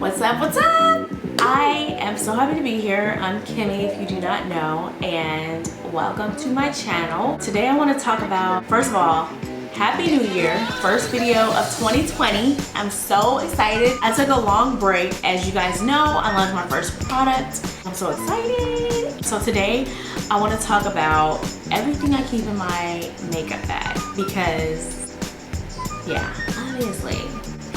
What's up, what's up? I am so happy to be here. I'm Kimmy, if you do not know, and welcome to my channel. Today I want to talk about, first of all, Happy New Year, first video of 2020. I'm so excited. I took a long break. As you guys know, I launched my first product. I'm so excited. So today I want to talk about everything I keep in my makeup bag because, yeah, obviously,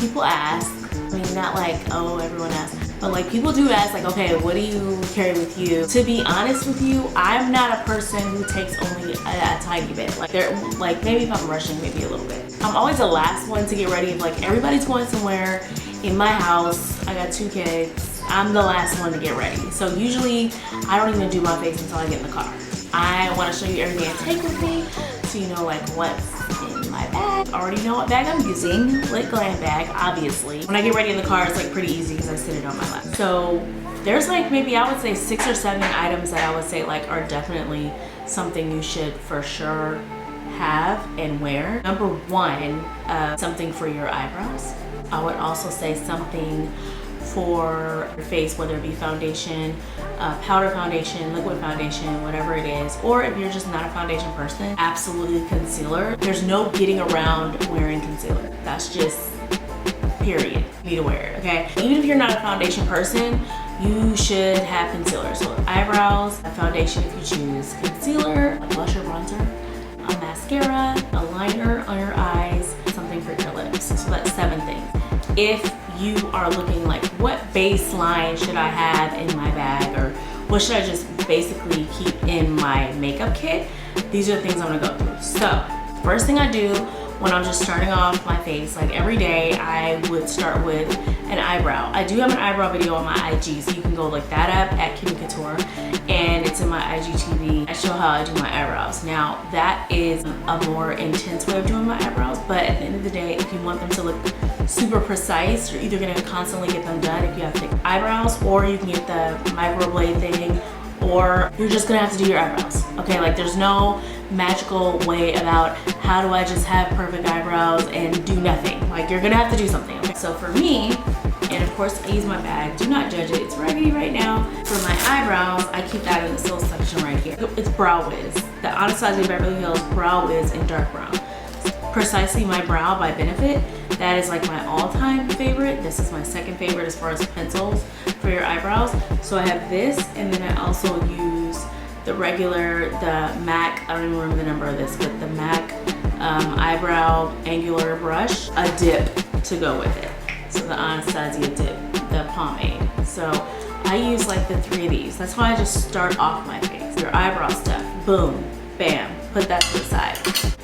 people ask, I mean, not like, oh, everyone asks, but like people do ask, like, okay, what do you carry with you? To be honest with you, I'm not a person who takes only a tiny bit. Like maybe if I'm rushing, maybe a little bit. I'm always the last one to get ready. If like everybody's going somewhere in my house, I got 2 kids, I'm the last one to get ready. So usually I don't even do my face until I get in the car. I want to show you everything I take with me so you know like what's in my bag. I already know what bag I'm using, Lit Glam bag, obviously. When I get ready in the car, it's like pretty easy because I sit it on my lap. So there's like maybe I would say 6 or 7 items that I would say like are definitely something you should for sure have and wear. Number 1, something for your eyebrows. I would also say something for your face, whether it be foundation, powder foundation, liquid foundation, whatever it is. Or if you're just not a foundation person, absolutely concealer. There's no getting around wearing concealer. That's just period. You need to wear it, okay? Even if you're not a foundation person, you should have concealer. So eyebrows, a foundation if you choose, concealer, a blusher, bronzer, a mascara, a liner on your eyes, something for your lips. So that's 7 things. If you are looking like what baseline should I have in my bag, or what should I just basically keep in my makeup kit, these are the things I'm gonna go through. So first thing I do when I'm just starting off my face, like every day I would start with an eyebrow. I do have an eyebrow video on my IG, so you can go look that up at Kimmy Kouture, and it's in my IGTV. I show how I do my eyebrows. Now that is a more intense way of doing my eyebrows, but at the end of the day, if you want them to look super precise, you're either gonna constantly get them done if you have thick eyebrows, or you can get the microblade thing, or you're just gonna have to do your eyebrows. Okay, like there's no magical way about how do I just have perfect eyebrows and do nothing. Like you're gonna have to do something. Okay? So for me, and of course I use my bag, do not judge it, it's ready right now. For my eyebrows, I keep that in the silk section right here. It's Brow Wiz, the Anastasia Beverly Hills Brow Wiz in dark brown. Precisely My Brow by Benefit. That is like my all-time favorite. This is my second favorite as far as pencils for your eyebrows. So I have this, and then I also use the regular, the MAC, I don't even remember the number of this, but the MAC eyebrow angular brush, a dip to go with it. So the Anastasia dip, the pomade. So I use like the 3 of these. That's why I just start off my face. Your eyebrow stuff, boom, bam, put that to the side.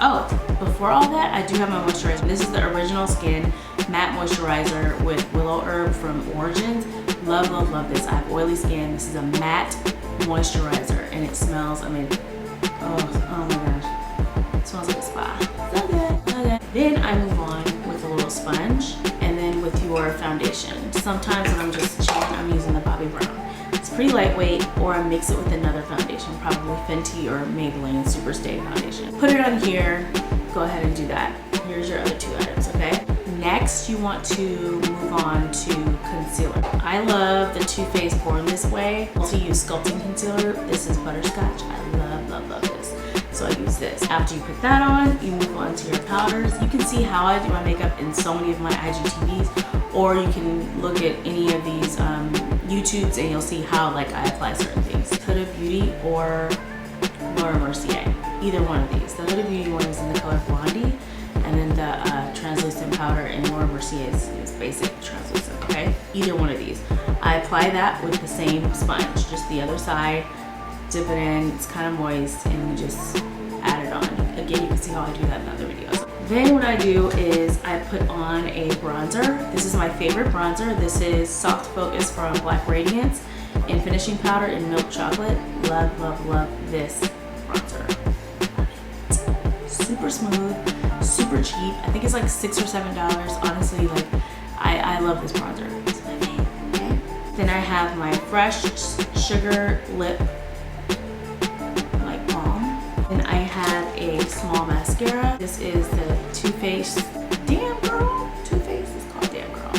Oh, before all that, I do have my moisturizer. This is the Original Skin Matte Moisturizer with Willow Herb from Origins. Love, love, love this. I have oily skin. This is a matte moisturizer, and it smells, I mean, oh my gosh. It smells like a spa. So good, so good. Then I move on with a little sponge, and then with your foundation. Sometimes when I'm just chilling, I'm using the Bobbi Brown. It's pretty lightweight, or I mix it with another foundation, probably Fenty or Maybelline Superstay foundation. Put it on here, go ahead and do that. Here's your other 2 items, okay? Next, you want to move on to concealer. I love the Too Faced Born This Way. I also use sculpting concealer. This is Butterscotch. I love, love, love this. So I use this. After you put that on, you move on to your powders. You can see how I do my makeup in so many of my IGTVs, or you can look at any of these YouTubes and you'll see how like I apply certain things. Huda Beauty or Laura Mercier. Either one of these. The Huda Beauty one is in the color Blondie, and then the translucent powder in Laura Mercier is basic translucent, okay? Either one of these. I apply that with the same sponge, just the other side, dip it in, it's kind of moist, and you just add it on. Again, you can see how I do that in other videos. Then what I do is I put on a bronzer. This is my favorite bronzer. This is Soft Focus from Black Radiance in Finishing Powder in Milk Chocolate. Love, love, love this bronzer. Super smooth, super cheap. I think it's like $6 or $7. Honestly, like I love this bronzer. It's my favorite, okay? Then I have my Fresh Sugar Lip like balm. Then I have a small mascara. This is the Too Faced Damn Girl. Too Faced is called Damn Girl.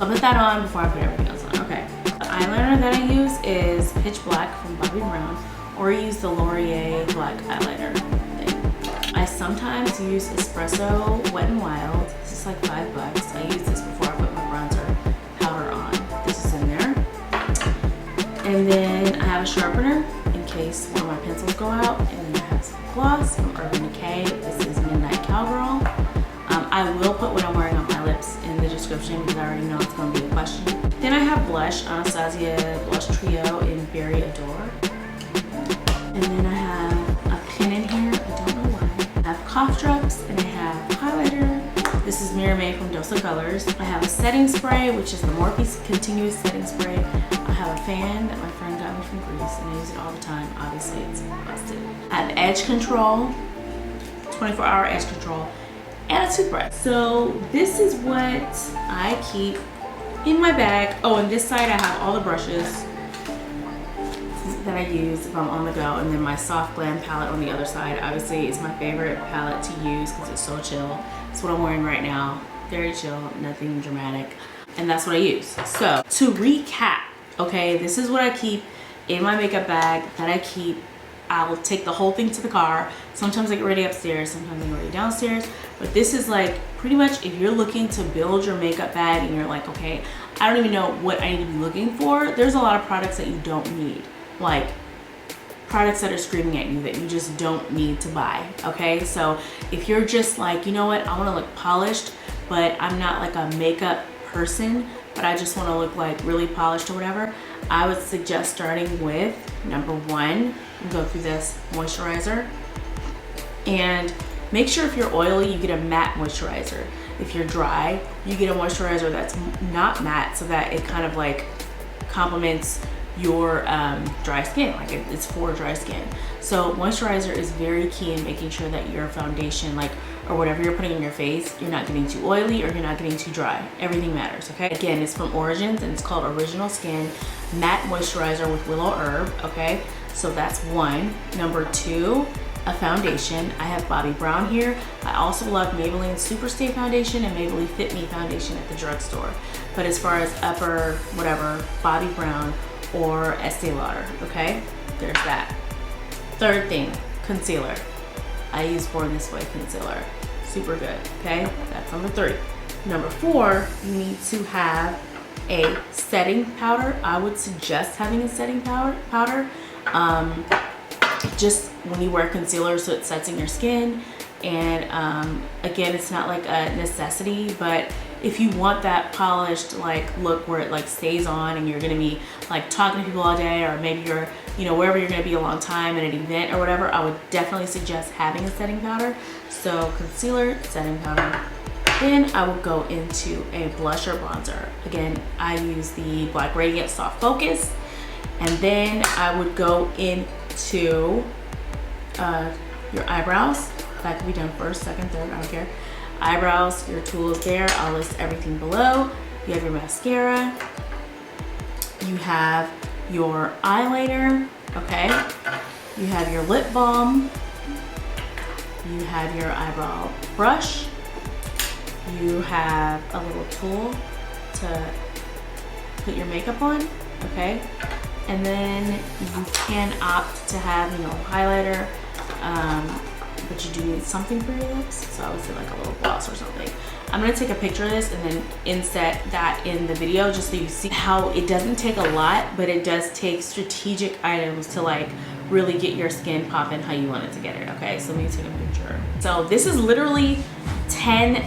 I'll put that on before I put everything else on. Okay. The eyeliner that I use is Pitch Black from Bobbi Brown, or use the Laurier black eyeliner thing. I sometimes use Espresso Wet n Wild. This is like $5. I use this before I put my bronzer powder on. This is in there. And then I have a sharpener in case one of my pencils go out. And then I have some gloss from Urban Decay. This is Midnight Cowgirl. I will put what I'm wearing on my lips in the description because I already know it's going to be a question. Then I have blush, Anastasia Blush Trio in Berry Adore. And then I have a pin in here, I don't know why. I have cough drops and I have highlighter. This is Mirror Made from Dose of Colors. I have a setting spray, which is the Morphe Continuous Setting Spray. I have a fan that my friend got me from Greece and I use it all the time. Obviously it's busted. I have edge control, 24-hour edge control, and a toothbrush. So this is what I keep in my bag. Oh, and this side I have all the brushes that I use if I'm on the go, and then my Soft Glam palette on the other side. Obviously it's my favorite palette to use because it's so chill. It's what I'm wearing right now. Very chill, nothing dramatic, and that's what I use. So to recap, okay, this is what I keep in my makeup bag that I keep. I'll take the whole thing to the car. Sometimes I get ready upstairs, sometimes I get ready downstairs. But this is like pretty much if you're looking to build your makeup bag and you're like, okay, I don't even know what I need to be looking for. There's a lot of products that you don't need. Like products that are screaming at you that you just don't need to buy, okay? So if you're just like, you know what, I wanna look polished, but I'm not like a makeup person, but I just wanna look like really polished or whatever, I would suggest starting with number one, go through this moisturizer. And make sure if you're oily, you get a matte moisturizer. If you're dry, you get a moisturizer that's not matte so that it kind of like complements your dry skin, like it's for dry skin. So moisturizer is very key in making sure that your foundation, like, or whatever you're putting in your face, you're not getting too oily or you're not getting too dry. Everything matters, okay? Again, it's from Origins and it's called Original Skin Matte Moisturizer with Willow Herb, okay? So that's one. Number two, a foundation. I have Bobbi Brown here. I also love Maybelline Superstay Foundation and Maybelline Fit Me Foundation at the drugstore. But as far as upper, whatever, Bobbi Brown or Estee Lauder, okay? There's that. Third thing, concealer. I use Born This Way concealer. Super good, okay? That's number three. Number four, you need to have a setting powder. I would suggest having a setting powder. Just when you wear concealer so it sets in your skin. And again, it's not like a necessity, but if you want that polished like look where it like stays on and you're gonna be like talking to people all day, or maybe you're, you know, wherever you're gonna be a long time at an event or whatever, I would definitely suggest having a setting powder. So concealer, setting powder. Then I will go into a blusher bronzer. Again, I use the Black Radiant Soft Focus. And then I would go into your eyebrows. That could be done first, second, third, I don't care. Eyebrows, your tools there. I'll list everything below. You have your mascara. You have your eyeliner, okay? You have your lip balm. You have your eyebrow brush. You have a little tool to put your makeup on, okay? And then you can opt to have, you know, highlighter, but you do need something for your lips. So I would say like a little gloss or something. I'm gonna take a picture of this and then inset that in the video just so you see how it doesn't take a lot, but it does take strategic items to like really get your skin popping how you want it to get it, okay? So let me take a picture. So this is literally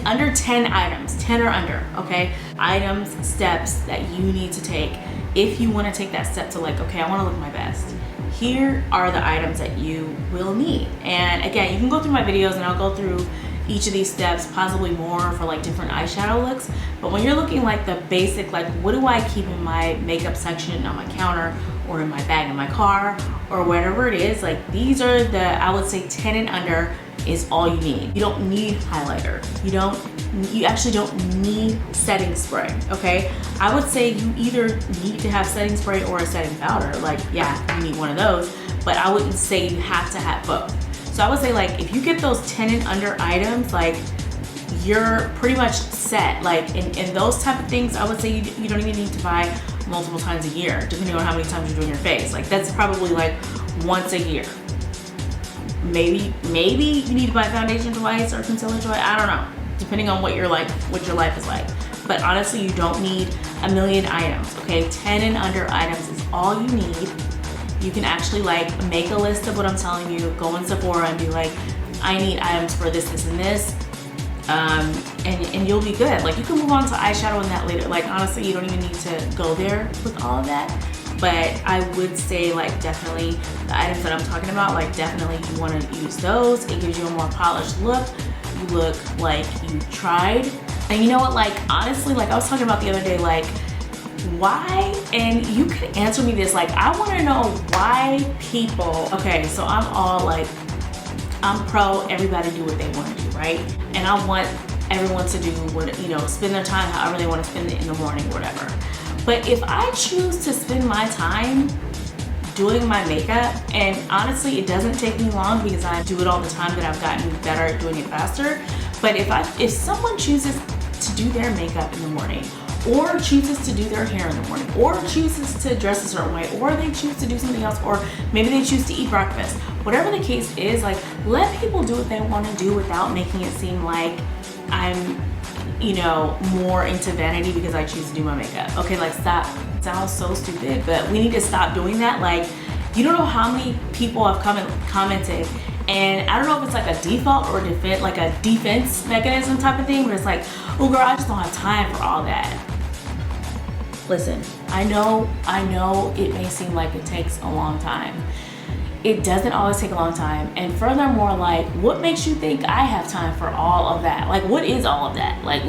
under 10 items, 10 or under, okay? Items, steps that you need to take if you wanna take that step to like, okay, I wanna look my best. Here are the items that you will need. And again, you can go through my videos and I'll go through each of these steps, possibly more for like different eyeshadow looks. But when you're looking like the basic, like what do I keep in my makeup section on my counter or in my bag in my car or whatever it is, like these are the, I would say 10 and under is all you need. You don't need highlighter. You actually don't need setting spray, okay? I would say you either need to have setting spray or a setting powder. Like, yeah, you need one of those, but I wouldn't say you have to have both. So I would say like, if you get those 10 and under items, like you're pretty much set. Like in those type of things, I would say you don't even need to buy multiple times a year, depending on how many times you're doing your face. Like that's probably like once a year. Maybe you need to buy foundation twice or concealer twice. I don't know, depending on what your life is like. But honestly, you don't need a million items, okay? 10 and under items is all you need. You can actually like make a list of what I'm telling you, go in Sephora and be like, I need items for this, this, and this. And you'll be good. Like you can move on to eyeshadow and that later. Like honestly, you don't even need to go there with all of that. But I would say like definitely the items that I'm talking about, like definitely you want to use those. It gives you a more polished look. You look like you tried. And you know what, like honestly, like I was talking about the other day, like why, and you could answer me this, like I want to know why people, okay, so I'm all like, I'm pro everybody do what they want to do, right? And I want everyone to do what, you know, spend their time however they want to spend it in the morning or whatever. But if I choose to spend my time doing my makeup, and honestly it doesn't take me long because I do it all the time, that I've gotten better at doing it faster. But if someone chooses to do their makeup in the morning, or chooses to do their hair in the morning, or chooses to dress a certain way, or they choose to do something else, or maybe they choose to eat breakfast, whatever the case is, like let people do what they want to do without making it seem like I'm, you know, more into vanity because I choose to do my makeup. Okay, like stop. It sounds so stupid, but we need to stop doing that. Like you don't know how many people have commented, and I don't know if it's like a default or a defense mechanism type of thing, but it's like, oh girl, I just don't have time for all that. Listen, I know it may seem like it takes a long time. It doesn't always take a long time. And furthermore, like what makes you think I have time for all of that? Like what is all of that? Like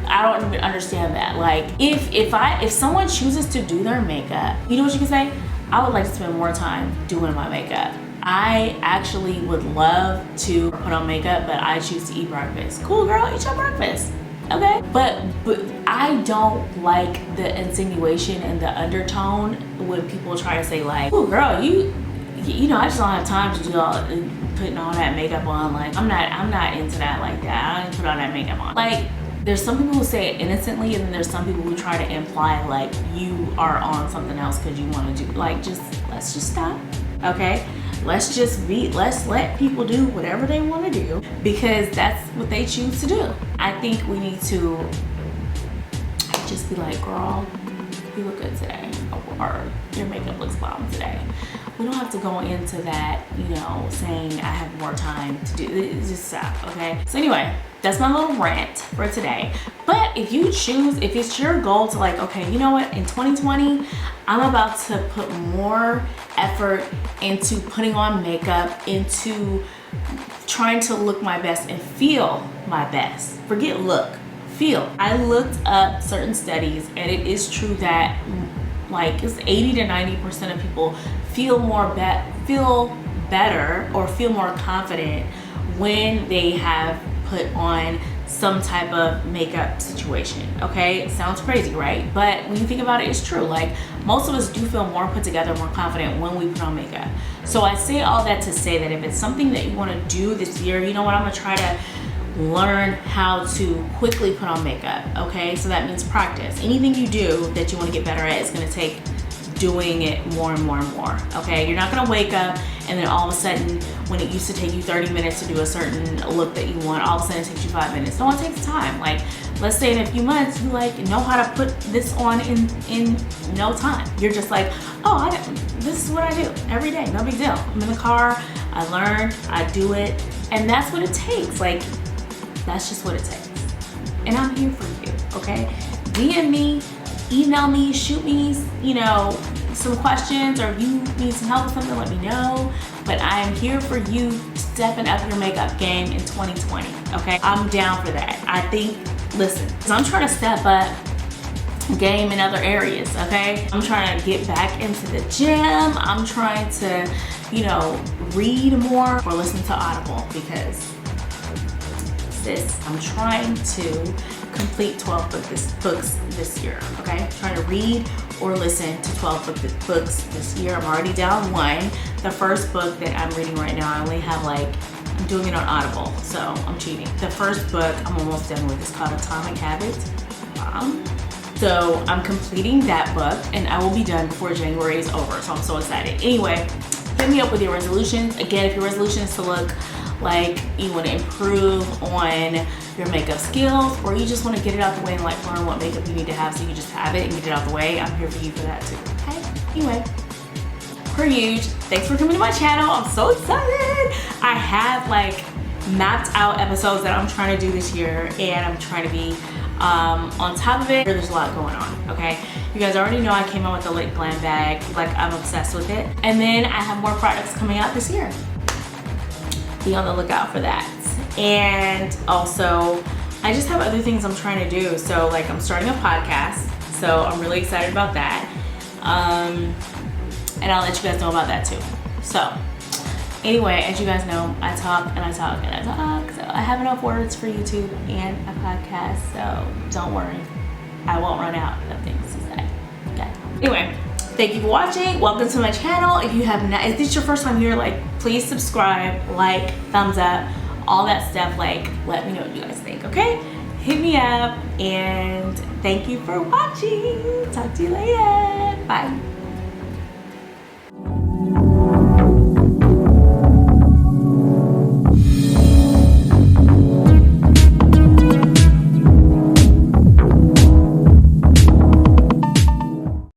I don't even understand that. Like if someone chooses to do their makeup, you know what you can say? I would like to spend more time doing my makeup. I actually would love to put on makeup, but I choose to eat breakfast. Cool girl, eat your breakfast. Okay? But I don't like the insinuation and the undertone when people try to say like, oh girl, you know, I just don't have time to do all putting all that makeup on. Like I'm not into that like that. I don't put all that makeup on. Like there's some people who say it innocently, and then there's some people who try to imply like you are on something else because you want to do, like let's just stop. Okay? Let's let people do whatever they want to do because that's what they choose to do. I think we need to just be like, girl, you look good today, or your makeup looks bomb today. We don't have to go into that, you know, saying I have more time to do it. Just stop, okay? So anyway, that's my little rant for today. But if it's your goal to like, okay, you know what, in 2020, I'm about to put more effort into putting on makeup, into trying to look my best and feel my best. Forget look, feel. I looked up certain studies, and it is true that like it's 80 to 90% of people feel better or feel more confident when they have put on some type of makeup situation. Okay, it sounds crazy, right? But when you think about it, it's true. Like most of us do feel more put together, more confident when we put on makeup. So I say all that to say that if it's something that you want to do this year, you know what, I'm gonna try to learn how to quickly put on makeup. Okay, so that means practice. Anything you do that you want to get better at is going to take doing it more and more and more. Okay, you're not going to wake up and then all of a sudden, when it used to take you 30 minutes to do a certain look that you want, all of a sudden it takes you 5 minutes. No, it takes time. Like let's say in a few months you like know how to put this on in no time. You're just like, oh, this is what I do every day, no big deal. I'm in the car, I learn, I do it, and that's what it takes. Like that's just what it takes. And I'm here for you, okay? DM me, email me, shoot me, you know, some questions, or if you need some help with something, let me know. But I am here for you stepping up your makeup game in 2020, okay? I'm down for that. I think, listen, 'cause I'm trying to step up game in other areas, okay? I'm trying to get back into the gym. I'm trying to, you know, read more or listen to Audible because I'm trying to complete 12 books this year, okay? I'm trying to read or listen to 12 books this year. I'm already down one. The first book that I'm reading right now, I only have like I'm doing it on Audible, so I'm cheating. The first book I'm almost done with is called Atomic Habits. So I'm completing that book and I will be done before January is over, so I'm so excited. Anyway, hit me up with your resolutions. Again, if your resolution is to look like you want to improve on your makeup skills, or you just want to get it out the way and like learn what makeup you need to have so you can just have it and get it out the way, I'm here for you for that too, okay? Anyway, per usual, thanks for coming to my channel. I'm so excited. I have like mapped out episodes that I'm trying to do this year, and I'm trying to be on top of it. There's a lot going on, okay? You guys already know I came out with the lip glam bag. Like, I'm obsessed with it. And then I have more products coming out this year. Be on the lookout for that. And also, I just have other things I'm trying to do. So like, I'm starting a podcast, so I'm really excited about that. And I'll let you guys know about that too. So anyway, as you guys know, I talk and I talk and I talk, so I have enough words for YouTube and a podcast, so don't worry, I won't run out of things to say, okay? Anyway, thank you for watching. Welcome to my channel. If you have not, if this is your first time here, like, please subscribe, like, thumbs up, all that stuff. Like, let me know what you guys think, okay? Hit me up, and thank you for watching. Talk to you later. Bye.